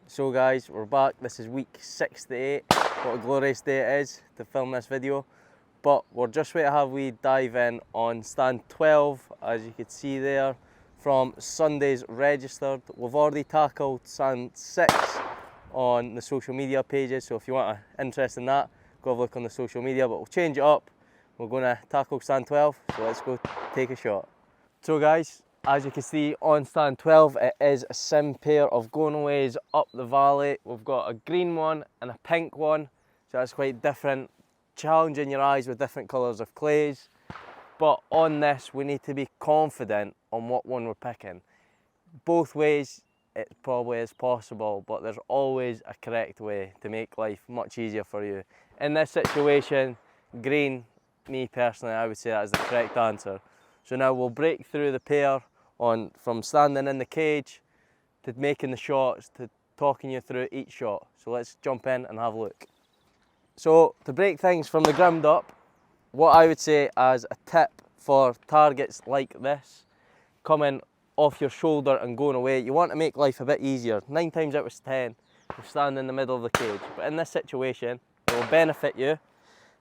So guys, we're back. This is week 68. What a glorious day it is to film this video. But we're just waiting to have we dive in on stand 12, as you can see there, from Sunday's registered. We've already tackled stand 6 on the social media pages, so if you want an interest in that, go have a look on the social media, but we'll change it up. We're going to tackle stand 12, so let's go take a shot. So guys, as you can see on stand 12, it is a sim pair of going aways up the valley. We've got a green one and a pink one, so that's quite different, challenging your eyes with different colours of clays. But on this, we need to be confident on what one we're picking. Both ways, it probably is possible, but there's always a correct way to make life much easier for you. In this situation, green, me personally, I would say that is the correct answer. So now we'll break through the pair from standing in the cage to making the shots to talking you through each shot. So let's jump in and have a look. So to break things from the ground up, what I would say as a tip for targets like this, coming off your shoulder and going away, you want to make life a bit easier. 9 times out of 10, you stand in the middle of the cage. But in this situation, it will benefit you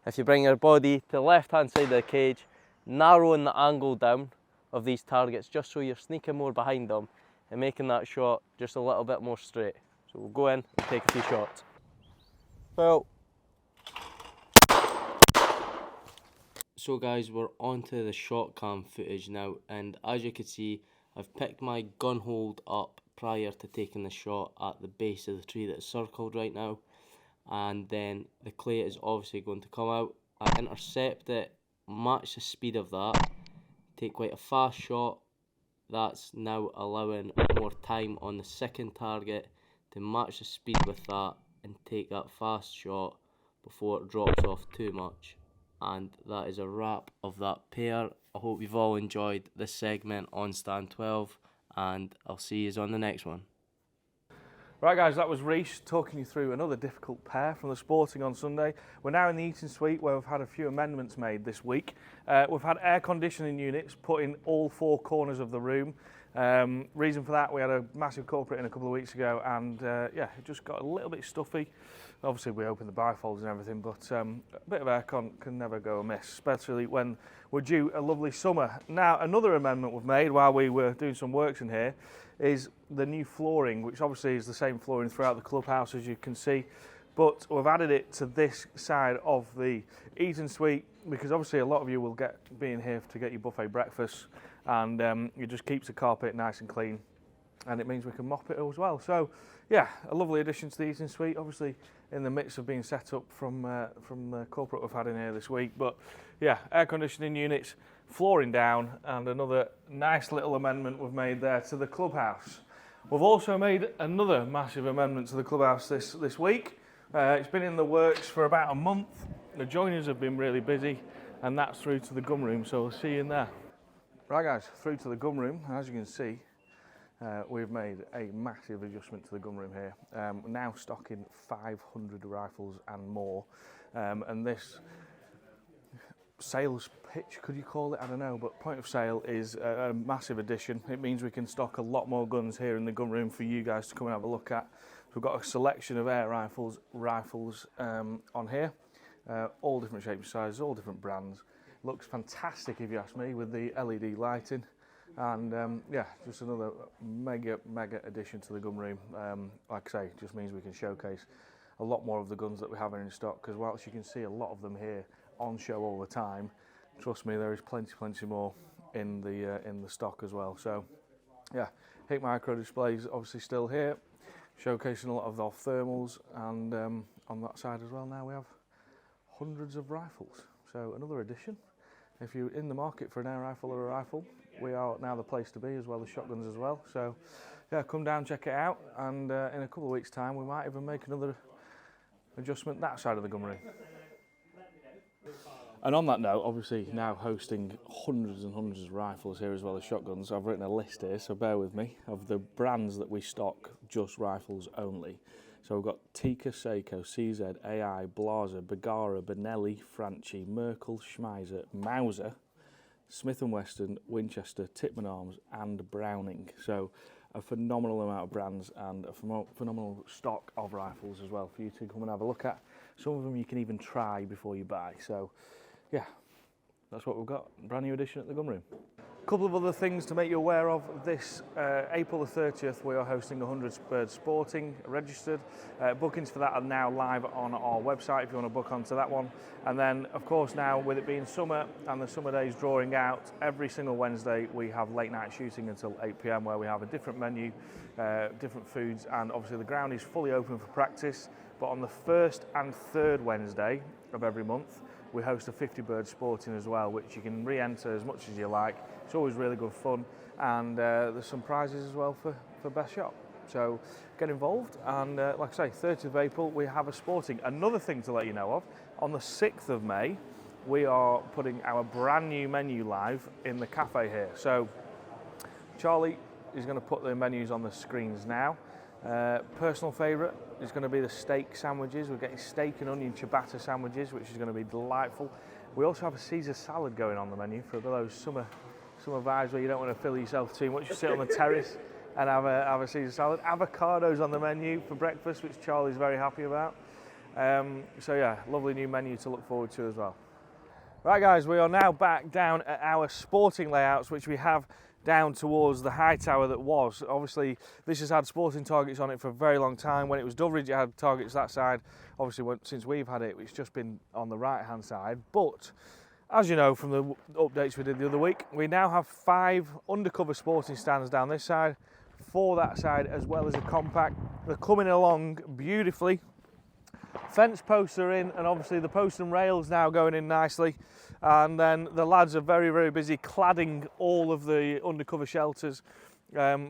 if you bring your body to the left-hand side of the cage, narrowing the angle down of these targets just so you're sneaking more behind them and making that shot just a little bit more straight. So we'll go in and take a few shots. Well, so guys, we're onto the shot cam footage now, and as you can see, I've picked my gun hold up prior to taking the shot at the base of the tree that's circled right now, and then the clay is obviously going to come out. I intercept it, match the speed of that, take quite a fast shot. That's now allowing more time on the second target to match the speed with that and take that fast shot before it drops off too much. And that is a wrap of that pair. I hope you've all enjoyed this segment on stand 12, and I'll see you on the next one. Right guys, that was Reece talking you through another difficult pair from the Sporting on Sunday. We're now in the Eaton suite where we've had a few amendments made this week. We've had air conditioning units put in all 4 corners of the room. Reason for that, we had a massive corporate in a couple of weeks ago, and yeah, it just got a little bit stuffy. Obviously we opened the bifolds and everything, but a bit of aircon can never go amiss, especially when we're due a lovely summer. Now, another amendment we've made while we were doing some works in here is the new flooring, which obviously is the same flooring throughout the clubhouse, as you can see, but we've added it to this side of the Eaton suite because obviously a lot of you will be in here to get your buffet breakfast, and it just keeps the carpet nice and clean, and it means we can mop it as well. So yeah, a lovely addition to the Eaton suite, obviously in the midst of being set up from the corporate we've had in here this week. But yeah, air conditioning units, flooring down, and another nice little amendment we've made there to the clubhouse. We've also made another massive amendment to the clubhouse this week. It's been in the works for about a month. The joiners have been really busy, and that's through to the Gunroom, so we'll see you in there. Right guys, through to the Gunroom, as you can see, we've made a massive adjustment to the Gunroom here. We're now stocking 500 rifles and more, and this sales pitch, could you call it? I don't know, but point of sale is a massive addition. It means we can stock a lot more guns here in the Gunroom for you guys to come and have a look at. So we've got a selection of air rifles on here, all different shapes and sizes, all different brands. Looks fantastic if you ask me, with the LED lighting. And yeah, just another mega addition to the Gunroom. Like I say, it just means we can showcase a lot more of the guns that we have in stock, because whilst you can see a lot of them here on show all the time, trust me, there is plenty more in the stock as well. So yeah, Hick Micro displays obviously still here, showcasing a lot of our thermals, and on that side as well now we have hundreds of rifles. So another addition. If you're in the market for an air rifle or a rifle, we are now the place to be, as well as shotguns as well. So yeah, come down, check it out, and in a couple of weeks time we might even make another adjustment that side of the Gunroom. And on that note, obviously now hosting hundreds and hundreds of rifles here as well as shotguns, I've written a list here, so bear with me, of the brands that we stock just rifles only. So we've got Tikka, Seiko, CZ, AI, Blaser, Bergara, Benelli, Franchi, Merkel, Schmeiser, Mauser, Smith & Wesson, Winchester, Tippmann Arms and Browning. So a phenomenal amount of brands and a phenomenal stock of rifles as well for you to come and have a look at. Some of them you can even try before you buy. So yeah, that's what we've got. Brand new edition at the Gunroom. A couple of other things to make you aware of. This April the 30th, we are hosting 100 Birds Sporting registered. Bookings for that are now live on our website if you want to book onto that one. And then, of course, now with it being summer and the summer days drawing out, every single Wednesday we have late night shooting until 8 p.m. where we have a different menu, different foods, and obviously the ground is fully open for practice. But on the first and third Wednesday of every month, we host a 50 Bird Sporting as well, which you can re-enter as much as you like. It's always really good fun, and there's some prizes as well for best shot. So get involved, and like I say, 30th of April we have a sporting. Another thing to let you know of, on the 6th of May we are putting our brand new menu live in the cafe here. So Charlie is going to put the menus on the screens now. Personal favourite is going to be the steak sandwiches. We're getting steak and onion ciabatta sandwiches, which is going to be delightful. We also have a Caesar salad going on the menu for those summer vibes where you don't want to fill yourself too much. You sit on the terrace and have a Caesar salad. Avocados on the menu for breakfast, which Charlie's very happy about. So yeah, lovely new menu to look forward to as well. Right guys, we are now back down at our sporting layouts, which we have down towards the high tower that was. Obviously this has had sporting targets on it for a very long time. When it was Doveridge it had targets that side. Obviously since we've had it, it's just been on the right hand side. But as you know from the updates we did the other week, we now have 5 undercover sporting stands down this side, 4 that side, as well as a compact. They're coming along beautifully. Fence posts are in, and obviously the post and rails now going in nicely. And then the lads are very, very busy cladding all of the undercover shelters,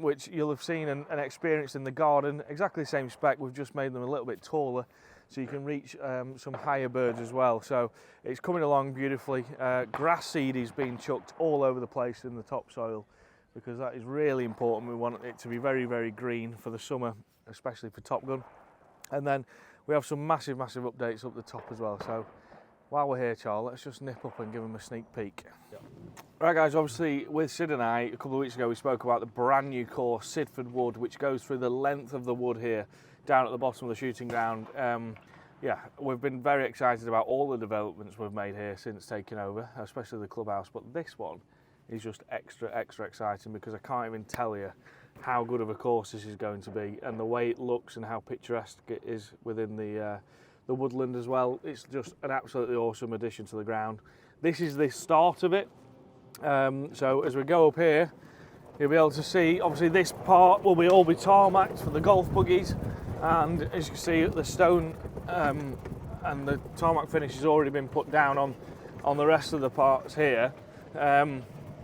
which you'll have seen and experienced in the garden. Exactly the same spec, we've just made them a little bit taller so you can reach some higher birds as well. So it's coming along beautifully. Grass seed is being chucked all over the place in the topsoil because that is really important. We want it to be very, very green for the summer, especially for Top Gun. And then we have some massive, massive updates up the top as well. So while we're here, Charles, let's just nip up and give them a sneak peek. Yep. Right guys, obviously with Sid and I, a couple of weeks ago, we spoke about the brand new course, Sidford Wood, which goes through the length of the wood here, down at the bottom of the shooting ground. Yeah, we've been very excited about all the developments we've made here since taking over, especially the clubhouse. But this one is just extra, extra exciting because I can't even tell you how good of a course this is going to be, and the way it looks and how picturesque it is within the woodland as well. It's just an absolutely awesome addition to the ground. This is the start of it. So as we go up here, you'll be able to see, obviously this part will all be tarmacked for the golf buggies, and as you can see the stone and the tarmac finish has already been put down on the rest of the parts here.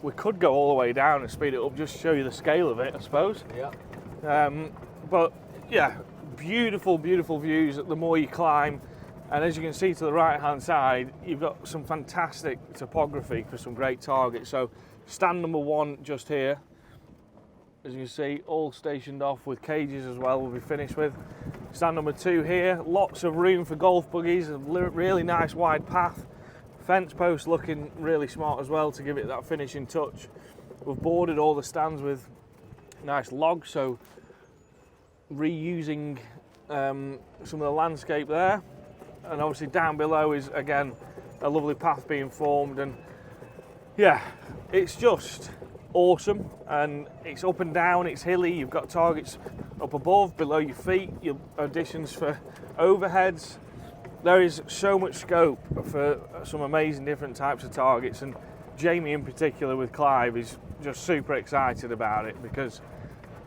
We could go all the way down and speed it up just to show you the scale of it, I suppose. Yeah. But yeah, beautiful, beautiful views the more you climb. And as you can see to the right hand side, you've got some fantastic topography for some great targets. So stand number 1 just here, as you can see, all stationed off with cages as well, we'll be finished with. Stand number 2 here, lots of room for golf buggies, a really nice wide path. Fence post looking really smart as well to give it that finishing touch. We've boarded all the stands with nice logs, so reusing some of the landscape there. And obviously down below is again a lovely path being formed, and yeah, it's just awesome. And it's up and down, it's hilly, you've got targets up above, below your feet, your additions for overheads. There is so much scope for some amazing different types of targets, and Jamie in particular with Clive is just super excited about it because,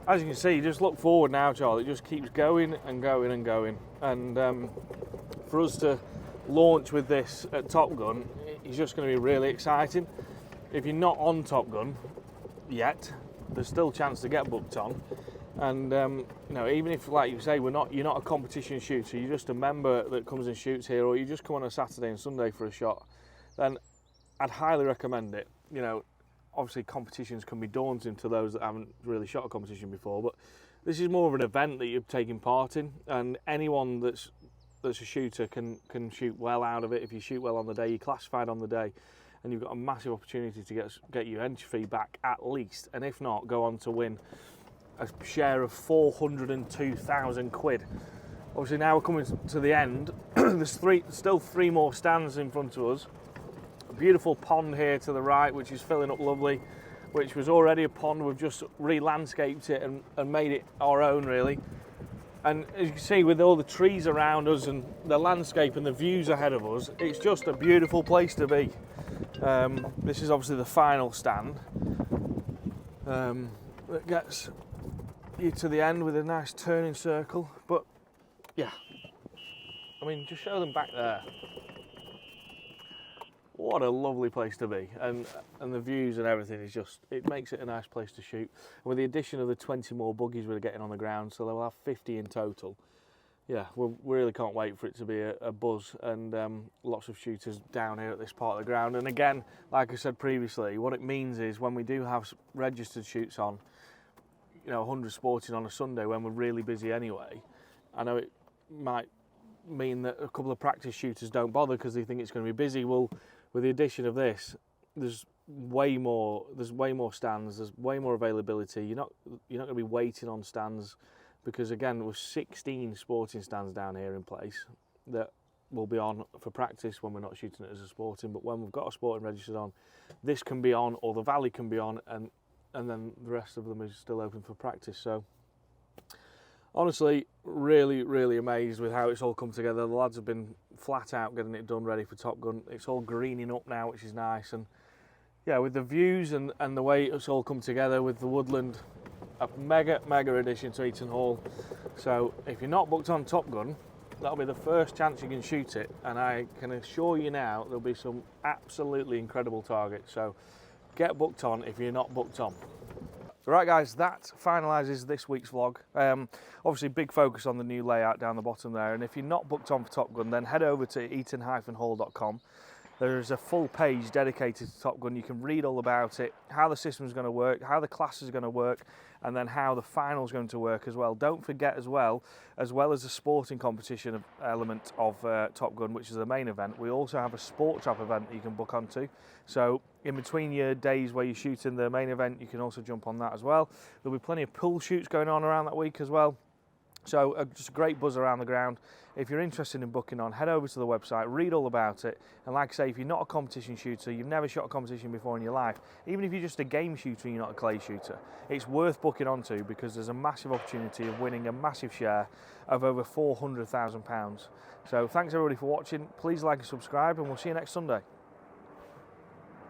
as you can see, just look forward now, Charlie, it just keeps going and going and going. And for us to launch with this at Top Gun is just going to be really exciting. If you're not on Top Gun yet, there's still a chance to get booked on. And you know, even if, like you say, you're not a competition shooter, you're just a member that comes and shoots here, or you just come on a Saturday and Sunday for a shot, then I'd highly recommend it. You know, obviously competitions can be daunting to those that haven't really shot a competition before, but this is more of an event that you're taking part in, and anyone that's a shooter can shoot well out of it. If you shoot well on the day, you're classified on the day, and you've got a massive opportunity to get your entry fee back at least, and if not, go on to win a share of 402,000 quid. Obviously now we're coming to the end. There's still three more stands in front of us. A beautiful pond here to the right, which is filling up lovely, which was already a pond. We've just re-landscaped it and made it our own, really. And as you can see, with all the trees around us and the landscape and the views ahead of us, it's just a beautiful place to be. This is obviously the final stand. That gets you to the end with a nice turning circle. But yeah, I mean, just show them back there. What a lovely place to be, and the views and everything is just, it makes it a nice place to shoot. And with the addition of the 20 more buggies we're getting on the ground, so they'll have 50 in total. Yeah, we really can't wait for it to be a buzz, and lots of shooters down here at this part of the ground. And again, like I said previously, what it means is when we do have registered shoots on, 100 sporting on a Sunday when we're really busy anyway, I know it might mean that a couple of practice shooters don't bother because they think it's going to be busy. Well, with the addition of this, there's way more stands, there's way more availability. You're not going to be waiting on stands, because again, with 16 sporting stands down here in place that will be on for practice when we're not shooting it as a sporting, but when we've got a sporting registered on, this can be on, or the valley can be on, and then the rest of them is still open for practice. So honestly, really, really amazed with how it's all come together. The lads have been flat out getting it done, ready for Top Gun. It's all greening up now, which is nice. And yeah, with the views and the way it's all come together with the woodland, a mega addition to Eaton Hall. So if you're not booked on Top Gun, that'll be the first chance you can shoot it. And I can assure you now, there'll be some absolutely incredible targets. So get booked on if you're not booked on. So right guys, that finalises this week's vlog. Obviously big focus on the new layout down the bottom there, and if you're not booked on for Top Gun, then head over to eaton-hall.com. There's a full page dedicated to Top Gun. You can read all about it, how the system's going to work, how the class is going to work, and then how the final's going to work as well. Don't forget as well as the sporting competition element of Top Gun, which is the main event, we also have a sport trap event that you can book onto. So in between your days where you're shooting the main event, you can also jump on that as well. There'll be plenty of pool shoots going on around that week as well. So just a great buzz around the ground. If you're interested in booking on, head over to the website, read all about it. And like I say, if you're not a competition shooter, you've never shot a competition before in your life, even if you're just a game shooter and you're not a clay shooter, it's worth booking onto, because there's a massive opportunity of winning a massive share of over £400,000. So thanks everybody for watching. Please like and subscribe, and we'll see you next Sunday.